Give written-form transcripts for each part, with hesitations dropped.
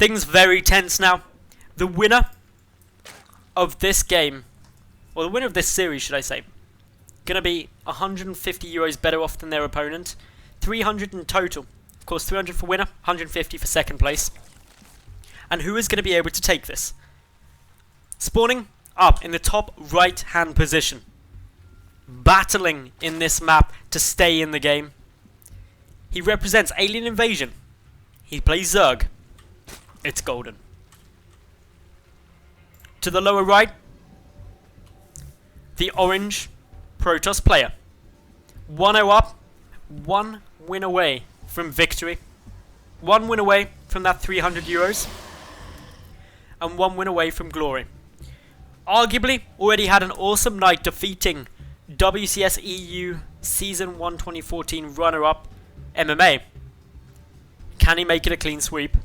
Things very tense now. The winner of this game, or the winner of this series, should I say, gonna be 150 euros better off than their opponent. 300 in total. Of course, 300 for winner, 150 for second place. And who is going to be able to take this? Spawning up in the top right-hand position. Battling in this map to stay in the game. He represents Alien Invasion. He plays Zerg. It's Golden. To the lower right, the orange Protoss player. 1-0 up, 1 win away from victory. 1 win away from that 300 euros. And 1 win away from glory. Arguably, already had an awesome night defeating WCS EU Season 1 2014 runner-up MMA. Can he make it a clean sweep?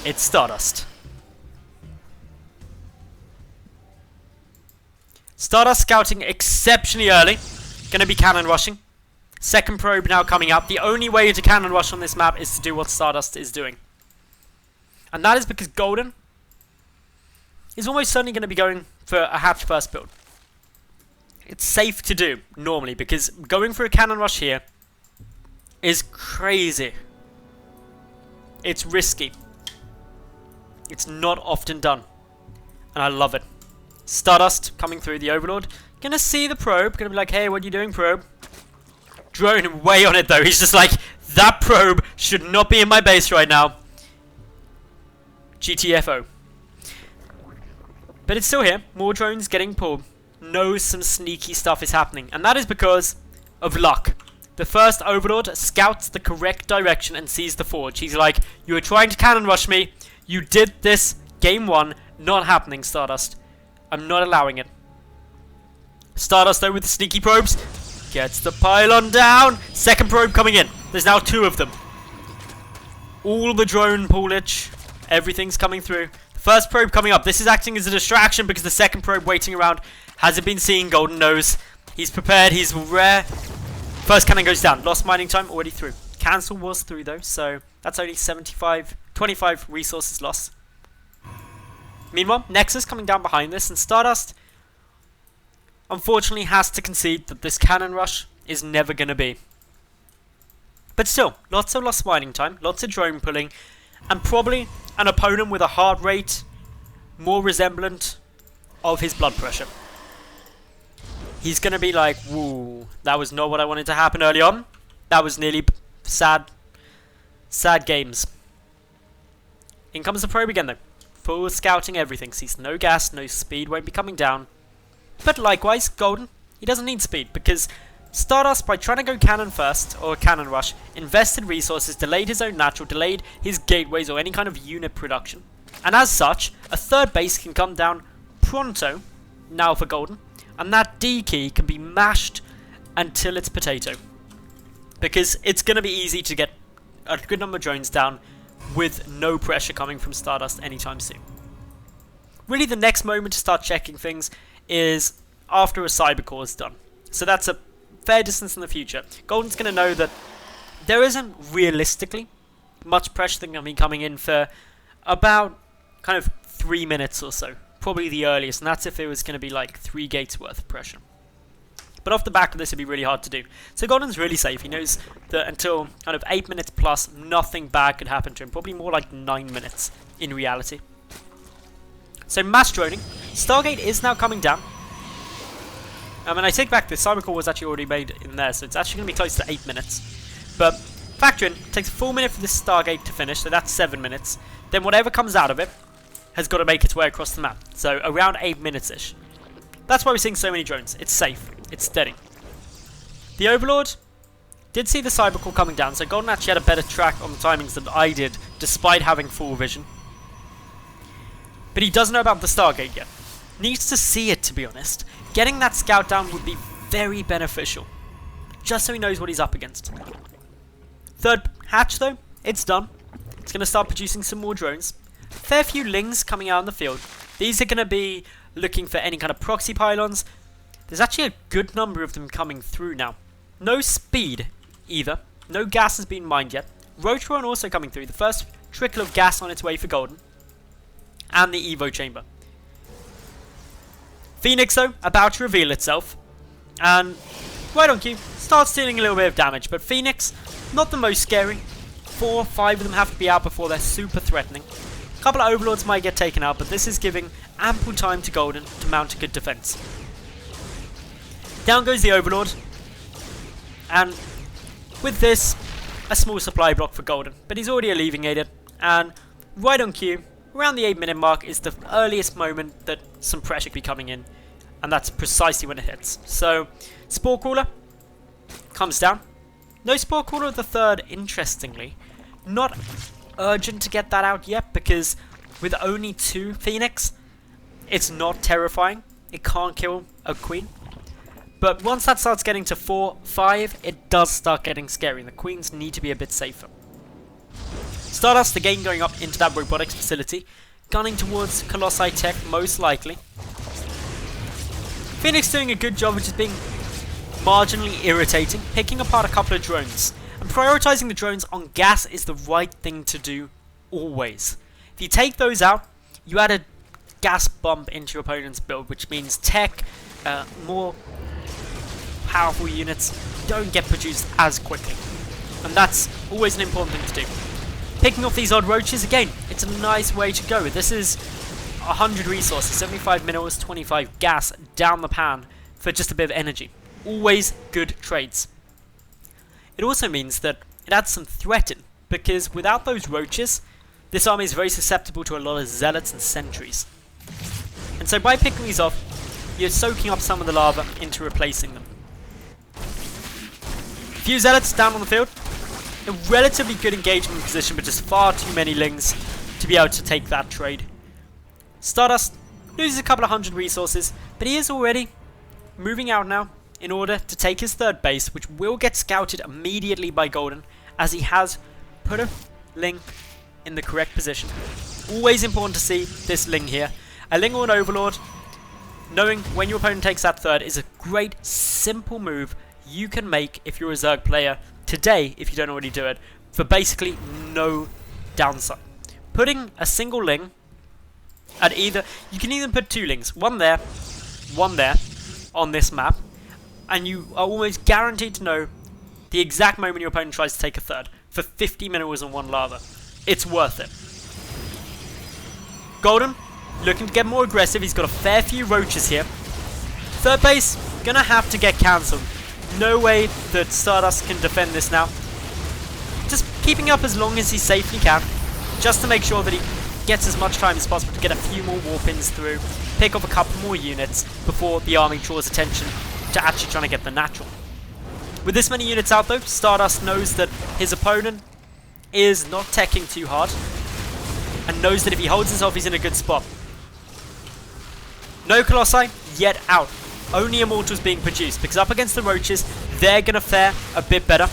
It's Stardust. Stardust scouting exceptionally early. Gonna be cannon rushing. Second probe now coming up. The only way to cannon rush on this map is to do what Stardust is doing. And that is because Golden is almost certainly going to be going for a hatch first build. It's safe to do, normally, because going for a cannon rush here is crazy. It's risky. It's not often done. And I love it. Stardust coming through the Overlord. Gonna see the probe. Gonna be like, hey, what are you doing, probe? Drone way on it, though. He's just like, that probe should not be in my base right now. GTFO. But it's still here. More drones getting pulled. Knows some sneaky stuff is happening. And that is because of luck. The first Overlord scouts the correct direction and sees the forge. He's like, you were trying to cannon rush me. You did this. Game 1. Not happening, Stardust. I'm not allowing it. Stardust, though, with the sneaky probes. Gets the pylon down. Second probe coming in. There's now 2 of them. All the drone pullage. Everything's coming through. First probe coming up. This is acting as a distraction because the second probe waiting around hasn't been seen. Golden knows. He's prepared. He's rare. First cannon goes down. Lost mining time already through. Cancel was through though, so that's only 25 resources lost. Meanwhile, Nexus coming down behind this, and Stardust unfortunately has to concede that this cannon rush is never going to be. But still, lots of lost mining time, lots of drone pulling, and probably an opponent with a heart rate more resemblant of his blood pressure. He's going to be like, woo, that was not what I wanted to happen early on. That was nearly sad games. In comes the probe again though. Full scouting everything. Sees no gas, no speed, won't be coming down. But likewise, Golden, he doesn't need speed because Stardust, by trying to go cannon first, or cannon rush, invested resources, delayed his own natural, delayed his gateways or any kind of unit production. And as such, a third base can come down pronto, now for Golden, and that D key can be mashed until it's potato. Because it's going to be easy to get a good number of drones down with no pressure coming from Stardust anytime soon. Really, the next moment to start checking things is after a cyber core is done. So that's a fair distance in the future. Golden's going to know that there isn't realistically much pressure going to be coming in for about kind of 3 minutes or so. Probably the earliest, and that's if it was going to be like 3 gates worth of pressure. But off the back of this, it'd be really hard to do. So Golden's really safe. He knows that until kind of 8 minutes plus, nothing bad could happen to him. Probably more like 9 minutes in reality. So mass droning. Stargate is now coming down. And I take back, the cyber core was actually already made in there, so it's actually going to be close to 8 minutes. But factor in, it takes a full minute for this Stargate to finish, so that's 7 minutes. Then whatever comes out of it has got to make its way across the map. So around 8 minutes-ish. That's why we're seeing so many drones. It's safe. It's steady. The Overlord did see the cyber core coming down, so Golden actually had a better track on the timings than I did, despite having full vision. But he doesn't know about the Stargate yet. Needs to see it, to be honest. Getting that scout down would be very beneficial. Just so he knows what he's up against. Third hatch, though, it's done. It's going to start producing some more drones. Fair few lings coming out in the field. These are going to be looking for any kind of proxy pylons. There's actually a good number of them coming through now. No speed, either. No gas has been mined yet. Rotron also coming through. The first trickle of gas on its way for Golden. And the Evo Chamber. Phoenix, though, about to reveal itself. And right on cue, starts dealing a little bit of damage. But Phoenix, not the most scary. 4 or 5 of them have to be out before they're super threatening. A couple of Overlords might get taken out, but this is giving ample time to Golden to mount a good defense. Down goes the Overlord. And with this, a small supply block for Golden. But he's already alleviated. And right on cue, around the 8-minute mark is the earliest moment that some pressure could be coming in. And that's precisely when it hits. So, Spore Crawler comes down. No Spore Crawler the third, interestingly. Not urgent to get that out yet, because with only 2 Phoenix, it's not terrifying. It can't kill a Queen. But once that starts getting to 4, 5, it does start getting scary, and the Queens need to be a bit safer. Stardust again going up into that robotics facility, gunning towards Colossi Tech most likely. Phoenix doing a good job of just being marginally irritating, picking apart a couple of drones. And prioritizing the drones on gas is the right thing to do always. If you take those out, you add a gas bump into your opponent's build, which means tech, more powerful units don't get produced as quickly. And that's always an important thing to do. Picking off these odd roaches, again, it's a nice way to go. This is 100 resources, 75 minerals, 25 gas down the pan for just a bit of energy. Always good trades. It also means that it adds some threat in, because without those roaches, this army is very susceptible to a lot of zealots and sentries. And so by picking these off, you're soaking up some of the lava into replacing them. Few zealots down on the field. A relatively good engagement position, but just far too many lings to be able to take that trade. Stardust loses a couple of 100 resources, but he is already moving out now in order to take his third base, which will get scouted immediately by Golden, as he has put a ling in the correct position. Always important to see this ling here. A ling or an overlord, knowing when your opponent takes that third, is a great, simple move you can make if you're a Zerg player today, if you don't already do it, for basically no downside. Putting a single ling at either, you can even put 2 lings, one there on this map, and you are almost guaranteed to know the exact moment your opponent tries to take a third for 50 minerals and 1 lava. It's worth it. Golden looking to get more aggressive. He's got a fair few roaches here. Third base gonna have to get cancelled. No way that Stardust can defend this now. Just keeping up as long as he safely can, just to make sure that he gets as much time as possible to get a few more warp-ins through, pick off a couple more units before the army draws attention to actually trying to get the natural. With this many units out though, Stardust knows that his opponent is not teching too hard, and knows that if he holds himself, he's in a good spot. No Colossi yet out. Only Immortals being produced, because up against the Roaches, they're going to fare a bit better.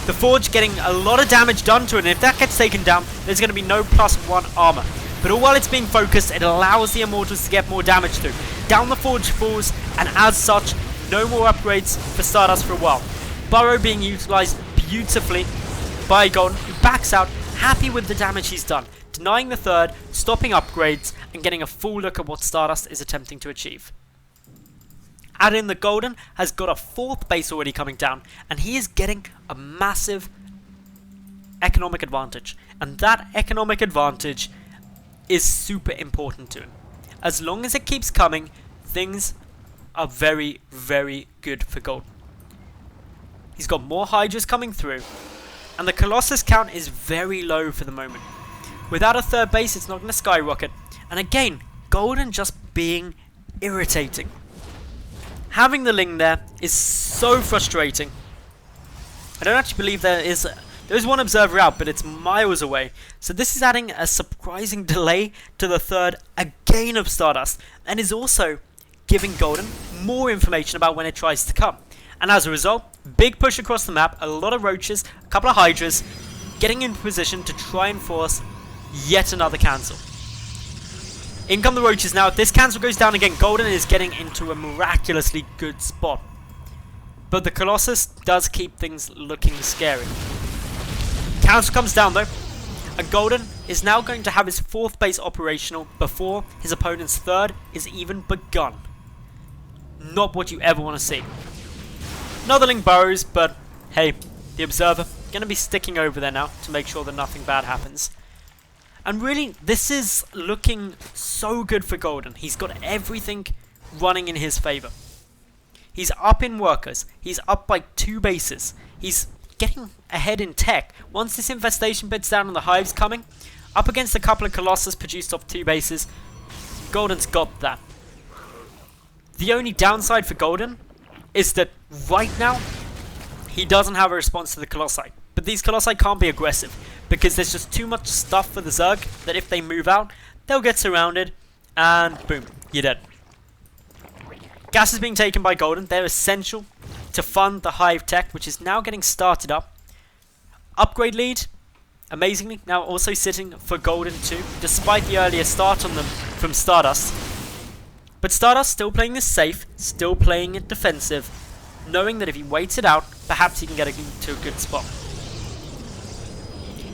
The Forge getting a lot of damage done to it, and if that gets taken down, there's going to be no +1 armor. But all while it's being focused, it allows the Immortals to get more damage through. Down the Forge falls, and as such, no more upgrades for Stardust for a while. Burrow being utilized beautifully by Golden, who backs out, happy with the damage he's done, denying the third, stopping upgrades, and getting a full look at what Stardust is attempting to achieve. Add in the Golden has got a 4th base already coming down, and he is getting a massive economic advantage. And that economic advantage is super important to him. As long as it keeps coming, things are very, very good for Golden. He's got more Hydras coming through, and the Colossus count is very low for the moment. Without a 3rd base, it's not going to skyrocket. And again, Golden just being irritating. Having the Ling there is so frustrating. I don't actually believe there's one observer out, but it's miles away. So this is adding a surprising delay to the third again of Stardust, and is also giving Golden more information about when it tries to come. And as a result, big push across the map, a lot of Roaches, a couple of Hydras, getting in position to try and force yet another cancel. In come the Roaches now. If this cancel goes down again, Golden is getting into a miraculously good spot. But the Colossus does keep things looking scary. Cancel comes down though. And Golden is now going to have his 4th base operational before his opponent's 3rd is even begun. Not what you ever want to see. Anotherling burrows, but hey, the Observer going to be sticking over there now to make sure that nothing bad happens. And really, this is looking so good for Golden. He's got everything running in his favour. He's up in workers. He's up by 2 bases. He's getting ahead in tech. Once this infestation bit's down and the hive's coming, up against a couple of Colossus produced off 2 bases, Golden's got that. The only downside for Golden is that right now, he doesn't have a response to the Colossi. But these Colossi can't be aggressive, because there's just too much stuff for the Zerg that if they move out, they'll get surrounded, and boom, you're dead. Gas is being taken by Golden. They're essential to fund the hive tech, which is now getting started up. Upgrade lead, amazingly, now also sitting for Golden too, despite the earlier start on them from Stardust. But Stardust still playing this safe, still playing it defensive, knowing that if he waits it out, perhaps he can get to a good spot.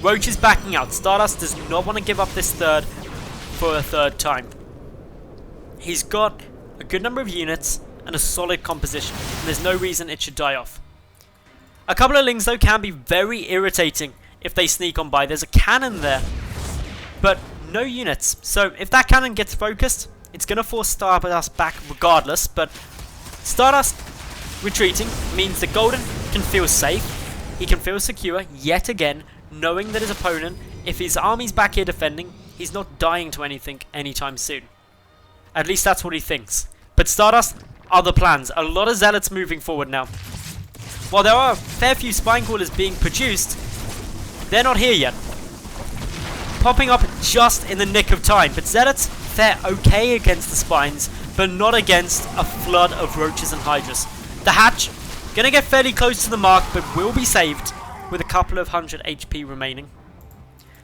Roach is backing out. Stardust does not want to give up this 3rd for a 3rd time. He's got a good number of units and a solid composition, and there's no reason it should die off. A couple of Lings though can be very irritating if they sneak on by. There's a cannon there, but no units. So if that cannon gets focused, it's going to force Stardust back regardless, but Stardust retreating means that Golden can feel safe, he can feel secure yet again, knowing that his opponent, if his army's back here defending, he's not dying to anything anytime soon. At least that's what he thinks. But Stardust, other plans. A lot of Zealots moving forward now. While there are a fair few Spine Crawlers being produced, they're not here yet. Popping up just in the nick of time. But Zealots fare okay against the Spines, but not against a flood of Roaches and Hydras. The Hatch, gonna get fairly close to the mark, but will be saved with a couple of 100 HP remaining.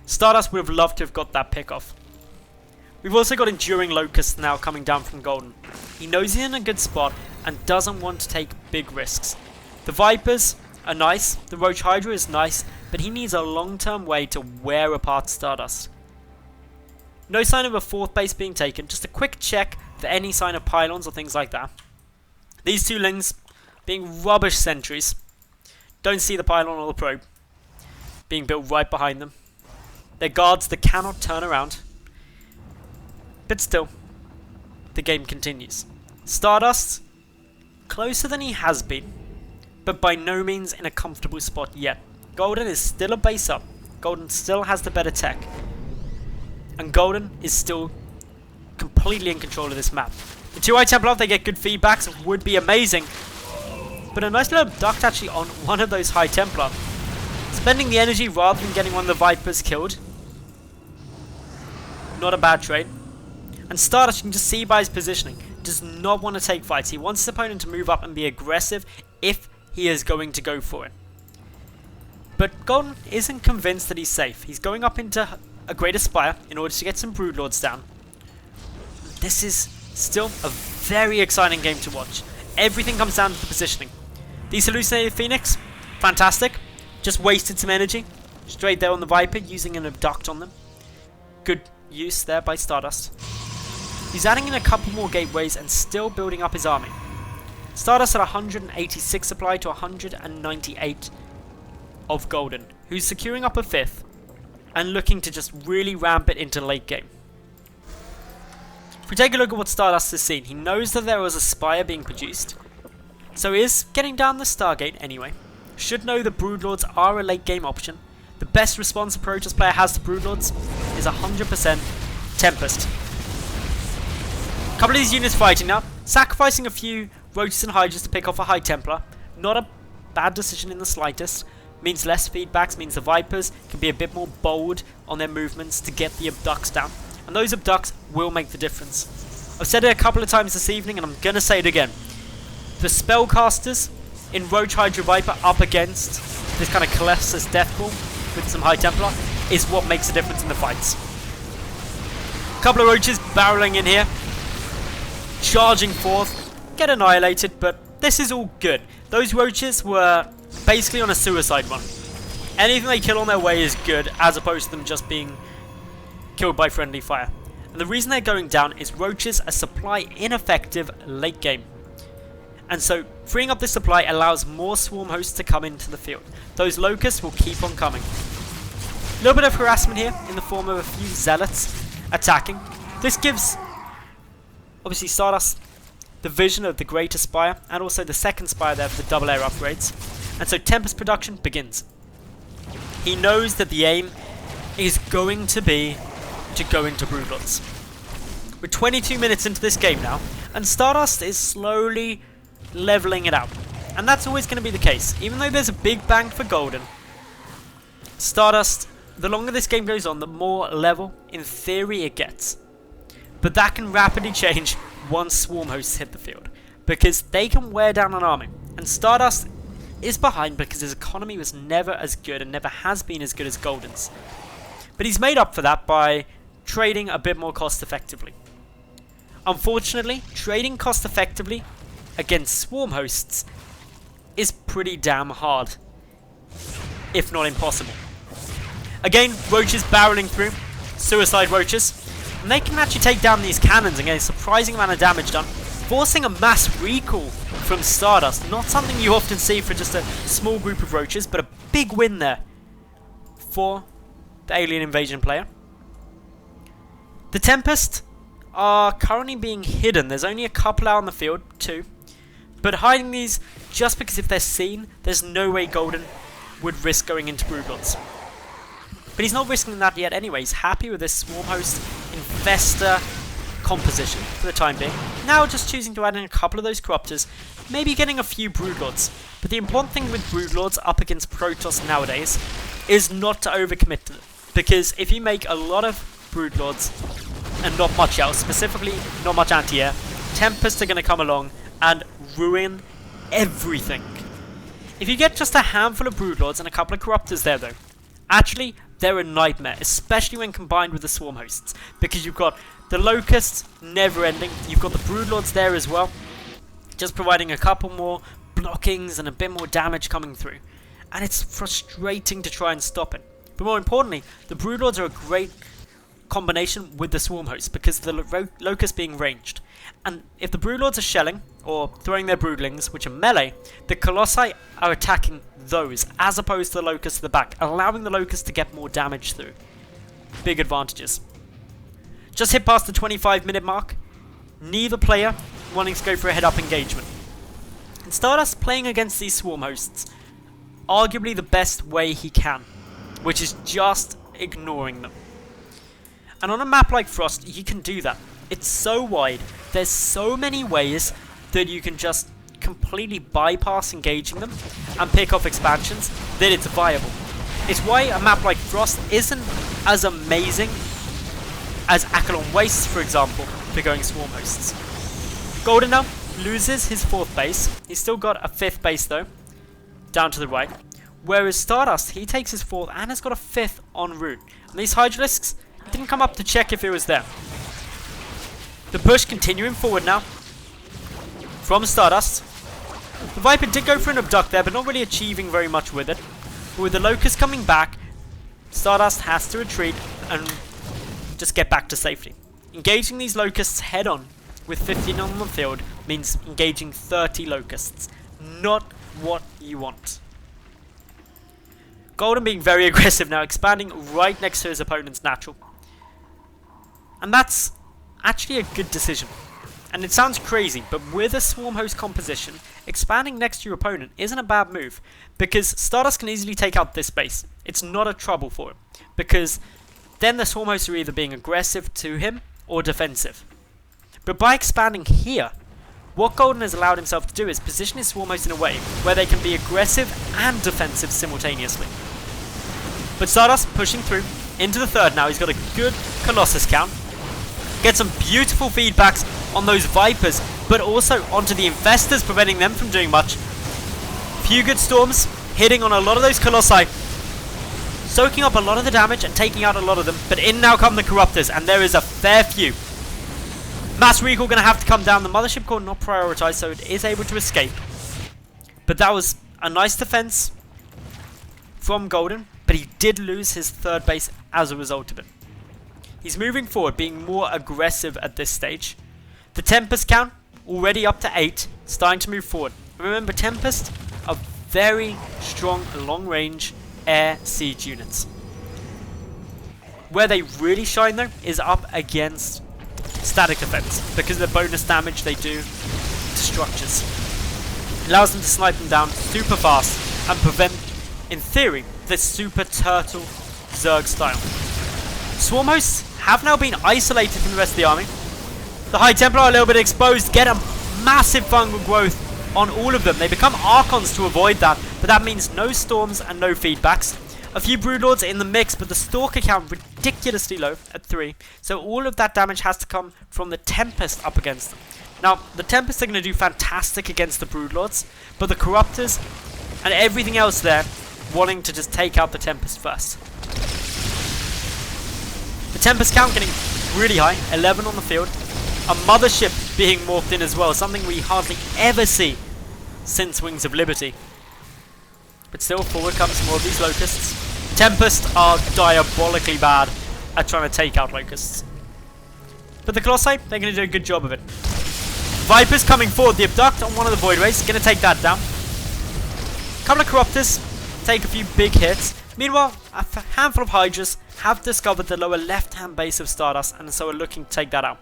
Stardust would have loved to have got that pick off. We've also got Enduring Locust now coming down from Golden. He knows he's in a good spot and doesn't want to take big risks. The Vipers are nice, the Roach Hydra is nice, but he needs a long-term way to wear apart Stardust. No sign of a 4th base being taken, just a quick check for any sign of pylons or things like that. These 2 Lings being rubbish sentries. Don't see the pylon or the probe being built right behind them. They're guards that cannot turn around. But still, the game continues. Stardust, closer than he has been, but by no means in a comfortable spot yet. Golden is still a base up. Golden still has the better tech. And Golden is still completely in control of this map. The 2 High Templar, if they get good feedbacks, would be amazing. But a nice little abduct actually on one of those High Templar. Spending the energy rather than getting one of the Vipers killed. Not a bad trade. And Stardust, you can just see by his positioning, does not want to take fights. He wants his opponent to move up and be aggressive if he is going to go for it. But Golden isn't convinced that he's safe. He's going up into a Greater Spire in order to get some Broodlords down. This is still a very exciting game to watch. Everything comes down to the positioning. These Hallucinated Phoenix, fantastic. Just wasted some energy. Straight there on the Viper, using an abduct on them. Good use there by Stardust. He's adding in a couple more gateways and still building up his army. Stardust at 186 supply to 198 of Golden, who's securing up a 5th and looking to just really ramp it into late game. If we take a look at what Stardust has seen, he knows that there was a Spire being produced, so he is getting down the Stargate anyway. Should know the Broodlords are a late game option. The best response a Protoss player has to Broodlords is 100% Tempest. A couple of these units fighting now, sacrificing a few Roaches and Hydras to pick off a High Templar. Not a bad decision in the slightest. Means less feedbacks, means the Vipers can be a bit more bold on their movements to get the abducts down. And those abducts will make the difference. I've said it a couple of times this evening and I'm going to say it again. The Spellcasters in Roach Hydra Viper up against this kind of Colossus Deathball with some High Templar is what makes a difference in the fights. A couple of Roaches barreling in here. Charging forth. Get annihilated, but this is all good. Those Roaches were basically on a suicide run. Anything they kill on their way is good, as opposed to them just being killed by friendly fire. And the reason they're going down is roaches are supply ineffective late game. And so freeing up this supply allows more swarm hosts to come into the field. Those locusts will keep on coming. A little bit of harassment here in the form of a few zealots attacking. This gives, obviously, Stardust the vision of the greater spire and also the second spire there for the double air upgrades. And so Tempest production begins. He knows that the aim is going to be to go into Broodlords. We're 22 minutes into this game now, and Stardust is slowly leveling it out. And that's always going to be the case. Even though there's a big bang for Golden, Stardust, the longer this game goes on, the more level, in theory, it gets. But that can rapidly change once swarm hosts hit the field, because they can wear down an army. And Stardust is behind because his economy was never as good and never has been as good as Golden's. But he's made up for that by trading a bit more cost effectively. Unfortunately, trading cost effectively against swarm hosts is pretty damn hard, if not impossible. Again, roaches barreling through, suicide roaches, and they can actually take down these cannons and get a surprising amount of damage done, forcing a mass recall from Stardust. Not something you often see for just a small group of roaches, but a big win there for the Alien Invasion player. The Tempest are currently being hidden. There's only a couple out on the field, 2. But hiding these just because if they're seen, there's no way Golden would risk going into Broodlords. But he's not risking that yet anyway. He's happy with this Swarm Host Infestor composition for the time being. Now just choosing to add in a couple of those Corruptors, maybe getting a few Broodlords. But the important thing with Broodlords up against Protoss nowadays is not to overcommit to them. Because if you make a lot of Broodlords and not much else, specifically not much anti-air, Tempests are going to come along and ruin everything. If you get just a handful of Broodlords and a couple of Corruptors there though, actually they're a nightmare, especially when combined with the Swarm Hosts, because you've got the Locusts never ending, you've got the Broodlords there as well, just providing a couple more blockings and a bit more damage coming through, and it's frustrating to try and stop it. But more importantly, the Broodlords are a great combination with the Swarm Hosts because the Locusts being ranged. And if the Broodlords are shelling or throwing their Broodlings, which are melee, the Colossi are attacking those as opposed to the Locusts to the back, allowing the Locusts to get more damage through. Big advantages. Just hit past the 25-minute mark. Neither player wanting to go for a head-up engagement. And Stardust playing against these Swarm Hosts, arguably the best way he can, which is just ignoring them. And on a map like Frost, you can do that. It's so wide, there's so many ways that you can just completely bypass engaging them and pick off expansions that it's viable. It's why a map like Frost isn't as amazing as Akalon Wastes, for example, for going Swarm Hosts. Golden now loses his 4th base. He's still got a 5th base though, down to the right. Whereas Stardust, he takes his 4th and has got a 5th en route. And these Hydralisks didn't come up to check if it was there. The push continuing forward now from Stardust. The Viper did go for an abduct there, but not really achieving very much with it. But with the Locust coming back, Stardust has to retreat and just get back to safety. Engaging these Locusts head on with 15 on the field means engaging 30 Locusts. Not what you want. Golden being very aggressive now, expanding right next to his opponent's natural. And that's actually a good decision. And it sounds crazy, but with a Swarm Host composition, expanding next to your opponent isn't a bad move, because Stardust can easily take out this base. It's not a trouble for him, because then the Swarm Hosts are either being aggressive to him or defensive. But by expanding here, what Golden has allowed himself to do is position his Swarm Hosts in a way where they can be aggressive and defensive simultaneously. But Stardust pushing through into the 3rd now. He's got a good Colossus count. Get some beautiful feedbacks on those Vipers, but also onto the Infestors, preventing them from doing much. Few good Storms, hitting on a lot of those Colossi, soaking up a lot of the damage and taking out a lot of them, but in now come the Corruptors, and there is a fair few. Mass Recall going to have to come down. The Mothership Core not prioritized, so it is able to escape. But that was a nice defense from Golden, but he did lose his third base as a result of it. He's moving forward, being more aggressive at this stage. The Tempest count already up to 8, starting to move forward. Remember, Tempest are very strong long-range air siege units. Where they really shine though is up against static defense, because of the bonus damage they do to structures. It allows them to snipe them down super fast and prevent, in theory, this super turtle Zerg style. Swarm hosts have now been isolated from the rest of the army. The High Templar are a little bit exposed, get a massive fungal growth on all of them. They become Archons to avoid that, but that means no storms and no feedbacks. A few Broodlords in the mix, but the Stalker count ridiculously low at 3. So all of that damage has to come from the Tempest up against them. Now, the Tempest are going to do fantastic against the Broodlords, but the Corruptors and everything else there wanting to just take out the Tempest first. The Tempest count getting really high, 11 on the field. A Mothership being morphed in as well, something we hardly ever see since Wings of Liberty. But still, forward comes more of these Locusts. Tempest are diabolically bad at trying to take out Locusts. But the Colossi, they're going to do a good job of it. Vipers coming forward, the Abduct on one of the Void Rays, going to take that down. A couple of Corruptors take a few big hits. Meanwhile, a handful of Hydras have discovered the lower left-hand base of Stardust and so are looking to take that out.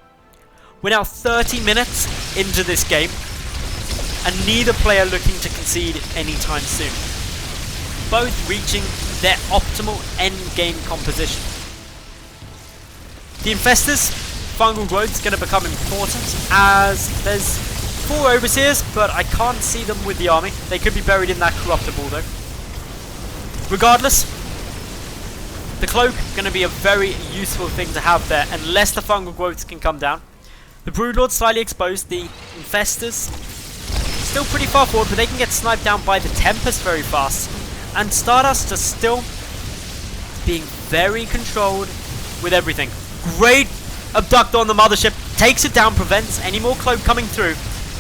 We're now 30 minutes into this game, and neither player looking to concede anytime soon. Both reaching their optimal end-game composition. The Infestors, fungal growth is going to become important, as there's 4 Overseers, but I can't see them with the army. They could be buried in that Corruptible though. Regardless, the Cloak going to be a very useful thing to have there, unless the fungal growths can come down. The Broodlords slightly exposed, the Infestors still pretty far forward, but they can get sniped down by the Tempest very fast. And Stardust just still being very controlled with everything. Great Abduct on the Mothership, takes it down, prevents any more Cloak coming through,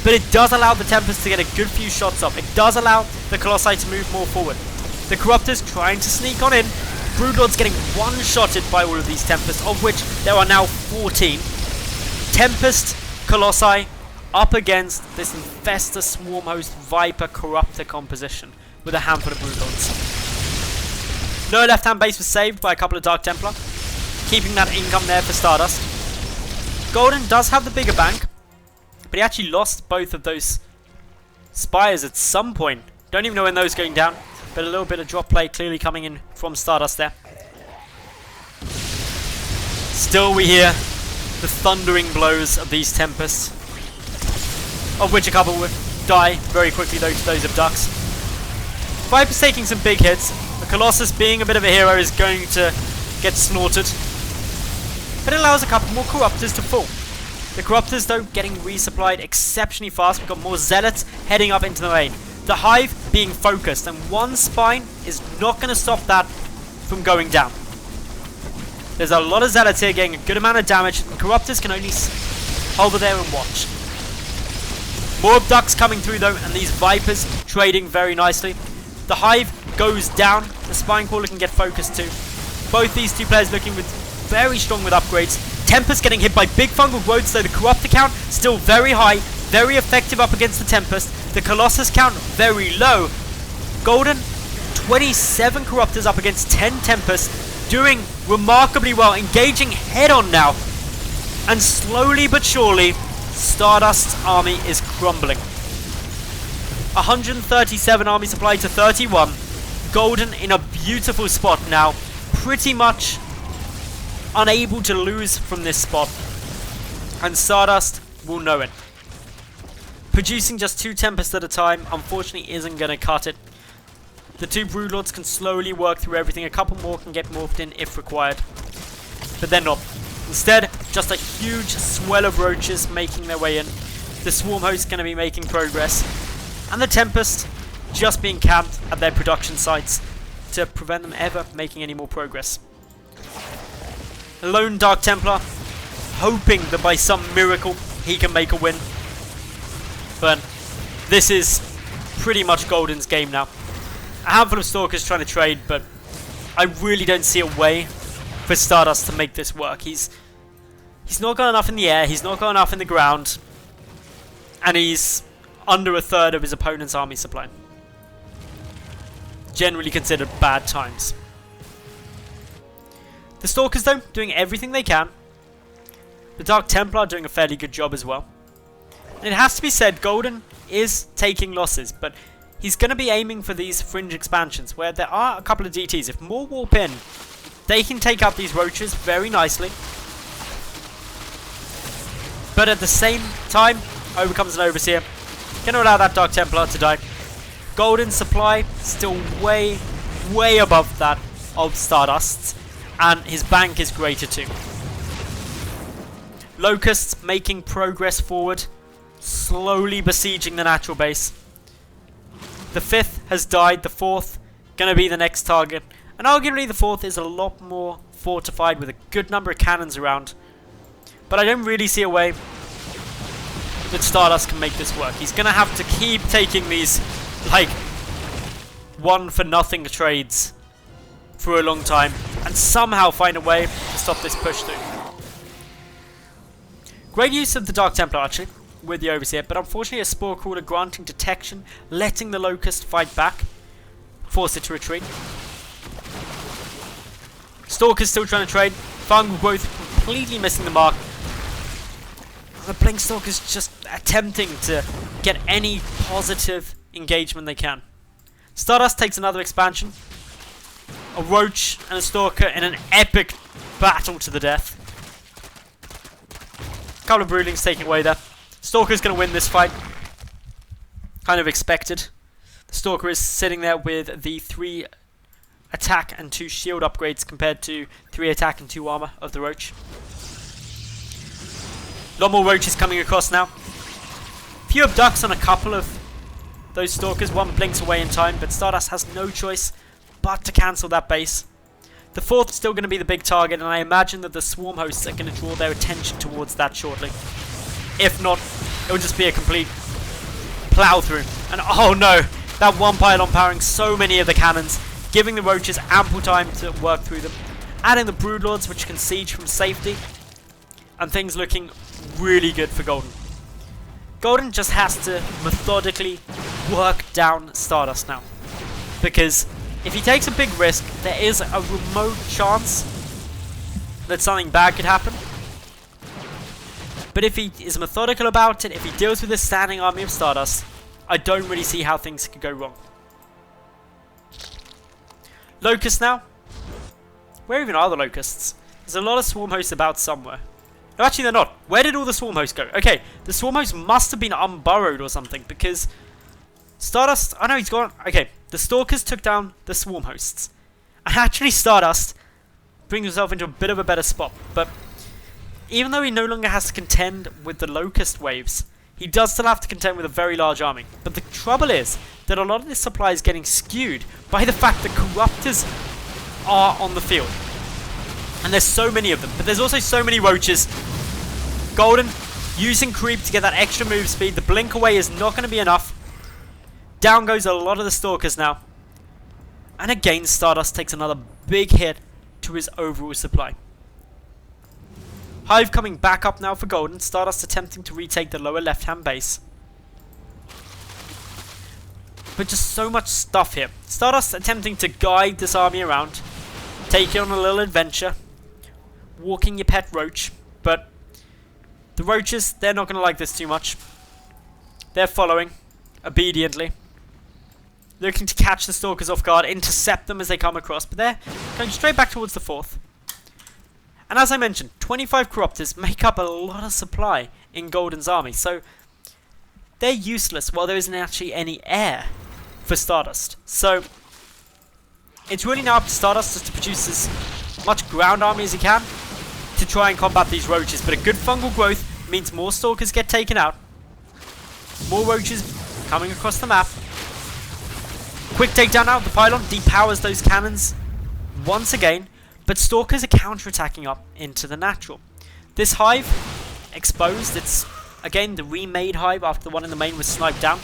but it does allow the Tempest to get a good few shots off. It does allow the Colossi to move more forward. The Corruptors trying to sneak on in. Broodlords getting one-shotted by all of these Tempests, of which there are now 14. Tempest, Colossi, up against this Infestor, Swarm Host, Viper, Corruptor composition with a handful of Broodlords. No left-hand base was saved by a couple of Dark Templar, keeping that income there for Stardust. Golden does have the bigger bank, but he actually lost both of those Spires at some point. Don't even know when those are going down, but a little bit of drop play clearly coming in from Stardust there. Still we hear the thundering blows of these Tempests, of which a couple would die very quickly though to those Abducts. Viper's taking some big hits. The Colossus, being a bit of a hero, is going to get slaughtered, but it allows a couple more Corruptors to fall. The Corruptors though getting resupplied exceptionally fast. We've got more Zealots heading up into the lane. The Hive being focused, and one Spine is not going to stop that from going down. There's a lot of Zealots here getting a good amount of damage. The Corruptors can only hover there and watch. More Abducts coming through though, and these Vipers trading very nicely. The Hive goes down. The Spine Caller can get focused too. Both these two players looking very strong with upgrades. Tempest getting hit by big fungal growth, so the Corruptor count still very high. Very effective up against the Tempest. The Colossus count very low. Golden, 27 Corruptors up against 10 Tempests. Doing remarkably well, engaging head on now. And slowly but surely, Stardust's army is crumbling. 137 army supply to 31. Golden in a beautiful spot now. Pretty much unable to lose from this spot. And Stardust will know it. Producing just 2 Tempests at a time, unfortunately, isn't going to cut it. The 2 Broodlords can slowly work through everything. A couple more can get morphed in if required. But they're not. Instead, just a huge swell of roaches making their way in. The Swarm Host going to be making progress. And the Tempest just being camped at their production sites to prevent them ever making any more progress. A lone Dark Templar, hoping that by some miracle he can make a win. But this is pretty much Golden's game now. A handful of Stalkers trying to trade, but I really don't see a way for Stardust to make this work. He's not got enough in the air, he's not got enough in the ground, and he's under a third of his opponent's army supply. Generally considered bad times. The Stalkers, though, doing everything they can. The Dark Templar doing a fairly good job as well. And it has to be said, Golden is taking losses, but he's going to be aiming for these fringe expansions where there are a couple of DTs. If more warp in, they can take out these roaches very nicely. But at the same time, over comes an Overseer. Going to allow that Dark Templar to die. Golden supply still way, way above that of Stardust's, and his bank is greater too. Locusts making progress forward, slowly besieging the natural base. The 5th has died, the 4th going to be the next target, and arguably the 4th is a lot more fortified with a good number of cannons around. But I don't really see a way that Stardust can make this work. He's going to have to keep taking these, like, 1-for-nothing trades for a long time, and somehow find a way to stop this push through. Great use of the Dark Templar, actually, with the Overseer, but unfortunately a Spore Crawler granting detection, letting the Locust fight back, force it to retreat. Stalker's still trying to trade, Fungal Growth completely missing the mark. The Blink Stalker's just attempting to get any positive engagement they can. Stardust takes another expansion. A Roach and a Stalker in an epic battle to the death. A couple of Broodlings taking away there. Stalker's going to win this fight. Kind of expected. The Stalker is sitting there with the 3 attack and 2 shield upgrades compared to 3 attack and 2 armor of the Roach. A lot more Roaches coming across now. Few abducts on a couple of those Stalkers. One blinks away in time, but Stardust has no choice but to cancel that base. The 4th is still going to be the big target, and I imagine that the Swarm Hosts are going to draw their attention towards that shortly. If not, it will just be a complete plow through. And oh no, that one pylon powering so many of the cannons, giving the Roaches ample time to work through them. Adding the Broodlords, which can siege from safety, and things looking really good for Golden. Golden just has to methodically work down Stardust now, because if he takes a big risk, there is a remote chance that something bad could happen. But if he is methodical about it, if he deals with this standing army of Stardust, I don't really see how things could go wrong. Locusts now. Where even are the Locusts? There's a lot of Swarm Hosts about somewhere. No, actually they're not. Where did all the Swarm Hosts go? Okay, the Swarm Hosts must have been unburrowed or something, because Stardust... Oh no, he's gone... Okay, the Stalkers took down the Swarm Hosts. And actually Stardust brings himself into a bit of a better spot. But even though he no longer has to contend with the Locust waves, he does still have to contend with a very large army. But the trouble is that a lot of this supply is getting skewed by the fact that Corruptors are on the field. And there's so many of them, but there's also so many Roaches. Golden using Creep to get that extra move speed. The blink away is not going to be enough. Down goes a lot of the Stalkers now. And again, Stardust takes another big hit to his overall supply. Hive coming back up now for Golden. Stardust attempting to retake the lower left-hand base. But just so much stuff here. Stardust attempting to guide this army around. Take it on a little adventure. Walking your pet Roach. But the Roaches, they're not going to like this too much. They're following obediently. Looking to catch the Stalkers off guard. Intercept them as they come across. But they're going straight back towards the 4th. And as I mentioned, 25 Corruptors make up a lot of supply in Golden's army. So they're useless while there isn't actually any air for Stardust. So it's really now up to Stardust just to produce as much ground army as he can to try and combat these Roaches. But a good fungal growth means more Stalkers get taken out. More Roaches coming across the map. Quick takedown now of the pylon. Depowers those cannons once again. But Stalkers are counter-attacking up into the natural. This Hive, exposed. It's, again, the remade Hive after the one in the main was sniped down.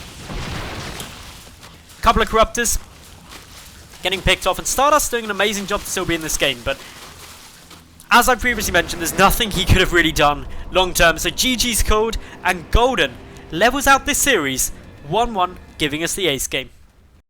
Couple of Corruptors. getting picked off, and Stardust doing an amazing job to still be in this game, but as I previously mentioned, there's nothing he could have really done long term, so GG's called, and Golden levels out this series 1-1, giving us the ace game.